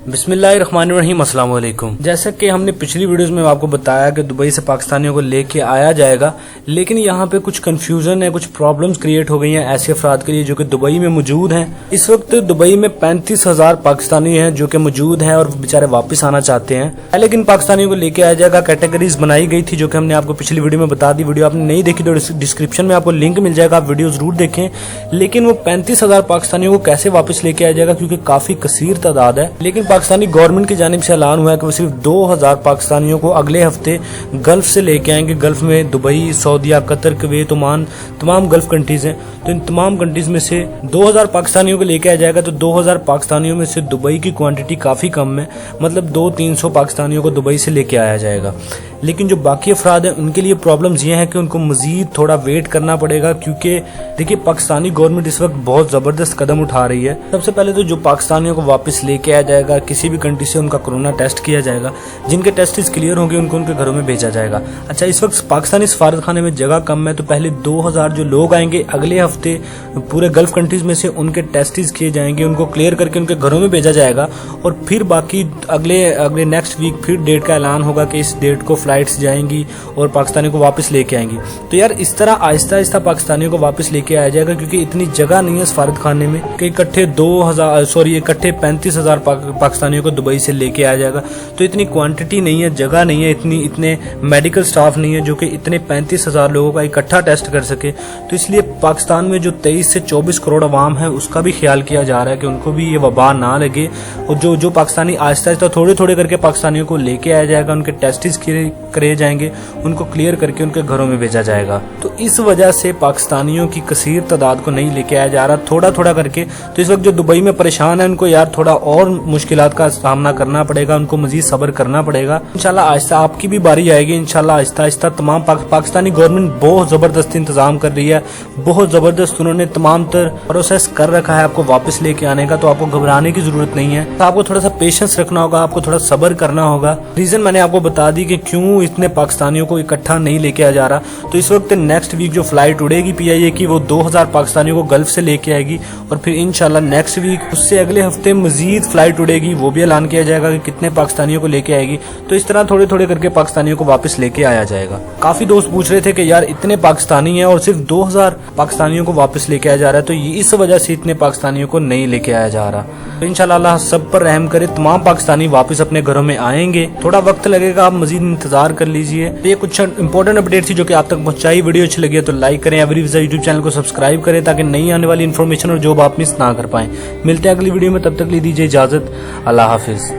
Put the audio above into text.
बिस्मिल्लाहिर्रहमानिर्रहीम, अस्सलाम वालेकुम। जैसा कि हमने पिछली वीडियोस में आपको बताया कि दुबई से पाकिस्तानियों को लेके आया जाएगा, लेकिन यहाँ पे कुछ कंफ्यूजन है, कुछ प्रॉब्लम्स क्रिएट हो गई हैं ऐसे अफराद के लिए जो कि दुबई में मौजूद हैं। इस वक्त दुबई में 35,000 पाकिस्तानी हैं जो कि मौजूद हैं और बेचारे वापस आना चाहते हैं। लेकिन पाकिस्तानियों को लेके आया जाएगा, कैटेगरीज बनाई गई थी जो कि हमने आपको पिछली वीडियो में बता दी। वीडियो आपने नहीं देखी तो डिस्क्रिप्शन में आपको लिंक मिल जाएगा, आप वीडियो जरूर देखें। लेकिन वो 35,000 पाकिस्तानियों को कैसे वापस लेके आया जाएगा, क्योंकि काफी कसीर तादाद है। लेकिन पाकिस्तानी गवर्नमेंट की जानिब से ऐलान हुआ है कि वो सिर्फ 2000 पाकिस्तानियों को अगले हफ्ते गल्फ से लेके आएंगे। गल्फ में दुबई, सऊदीया, कतर, कुवैत, ओमान, तमाम गल्फ कंट्रीज हैं। तो इन तमाम कंट्रीज में से 2000 पाकिस्तानियों को लेके आया जाएगा। तो 2000 पाकिस्तानियों में से दुबई की क्वांटिटी काफी कम है, मतलब 200-300 पाकिस्तानियों को दुबई से लेके आया जाएगा। लेकिन जो बाकी अफराद हैं उनके लिए प्रॉब्लम्स ये हैं कि उनको मजीद थोड़ा वेट करना पड़ेगा, क्योंकि देखिए पाकिस्तानी गवर्नमेंट इस वक्त बहुत जबरदस्त कदम उठा रही है। सबसे पहले तो जो पाकिस्तानियों को वापस लेके आया जाएगा, किसी भी कंट्री से उनका कोरोना टेस्ट किया जाएगा। जिनके टेस्ट क्लियर होंगे उनको उनके घरों में भेजा जाएगा। अच्छा, इस वक्त पाकिस्तानी सफारत खाने में जगह कम है, तो पहले 2000 जो लोग आएंगे अगले हफ्ते पूरे गल्फ कंट्रीज में से उनके टेस्ट किए जाएंगे, उनको क्लियर करके उनके घरों में भेजा जाएगा। और फिर बाकी अगले नेक्स्ट वीक फिर डेट का ऐलान होगा कि इस डेट को फ्लाइट्स जाएंगी और पाकिस्तानियों को वापस लेके आएंगी। तो यार इस तरह आहिस्ता आहिस्ता पाकिस्तानियों को वापस लेके आया जाएगा, क्योंकि इतनी जगह नहीं है सफारत खाने में कि इकट्ठे 35,000 पाकिस्तानियों को दुबई से लेके आया जाएगा। तो इतनी क्वांटिटी नहीं है, जगह नहीं है, इतने मेडिकल स्टाफ नहीं है जो कि इतने 35,000 लोगों का इकट्ठा टेस्ट कर सके। तो इसलिए पाकिस्तान में जो 23 से 24 करोड़ अवाम है उसका भी ख्याल किया जा रहा है कि उनको भी ये वबा ना लगे। और जो पाकिस्तानी आहिस्ता आहिस्ता थोड़े थोड़े करके पाकिस्तानियों को लेके आया जाएगा, उनके टेस्ट करे जाएंगे, उनको क्लियर करके उनके घरों में भेजा जाएगा। तो इस वजह से पाकिस्तानियों की कसीर तादाद को नहीं लेके आया जा रहा, थोड़ा थोड़ा करके। तो इस वक्त जो दुबई में परेशान है उनको यार थोड़ा और मुश्किलात का सामना करना पड़ेगा, उनको मजीद सब्र करना पड़ेगा। इंशाल्लाह आहिस्ता आपकी भी बारी आएगी। इंशाल्लाह आहिस्ता आहिस्ता तमाम पाकिस्तानी गवर्नमेंट बहुत जबरदस्त इंतजाम कर रही है, बहुत जबरदस्त उन्होंने तमाम प्रोसेस कर रखा है आपको वापस लेके आने का। तो आपको घबराने की जरूरत नहीं है, तो आपको थोड़ा सा पेशेंस रखना होगा, आपको थोड़ा सब्र करना होगा। रीजन मैंने आपको बता दी कि क्यों इतने पाकिस्तानियों को इकट्ठा नहीं लेके आ जा रहा। तो इस वक्त नेक्स्ट वीक जो फ्लाइट उड़ेगी PIA की, वो 2000 पाकिस्तानियों को गल्फ से लेके आएगी। और फिर इंशाल्लाह नेक्स्ट वीक उससे अगले हफ्ते मजीद फ्लाइट उड़ेगी, वो भी ऐलान किया जाएगा कि कितने पाकिस्तानियों को लेके आएगी। तो इस तरह थोड़े थोड़े करके पाकिस्तानियों को वापस लेके आया जाएगा। काफी दोस्त पूछ रहे थे कि यार इतने पाकिस्तानी हैं और सिर्फ 2000 पाकिस्तानियों को वापस लेके आया जा रहा है, तो इस वजह से इतने पाकिस्तानियों को नहीं लेके आया जा रहा। तो इंशाल्लाह अल्लाह सब पर रहम करे, तमाम पाकिस्तानी वापस अपने घरों में आएंगे। थोड़ा वक्त लगेगा, आप मजीद इंतजार कर लीजिए। तो ये कुछ इंपॉर्टेंट अपडेट थी जो कि आप तक पहुंचाई। वीडियो अच्छी लगी है तो लाइक करें, एवरी विज़ा यूट्यूब चैनल को सब्सक्राइब करें ताकि नई आने वाली इन्फॉर्मेशन और जॉब आप मिस ना कर पाएं। मिलते हैं अगली वीडियो में, तब तक ले दीजिए इजाजत। अल्लाह हाफिज।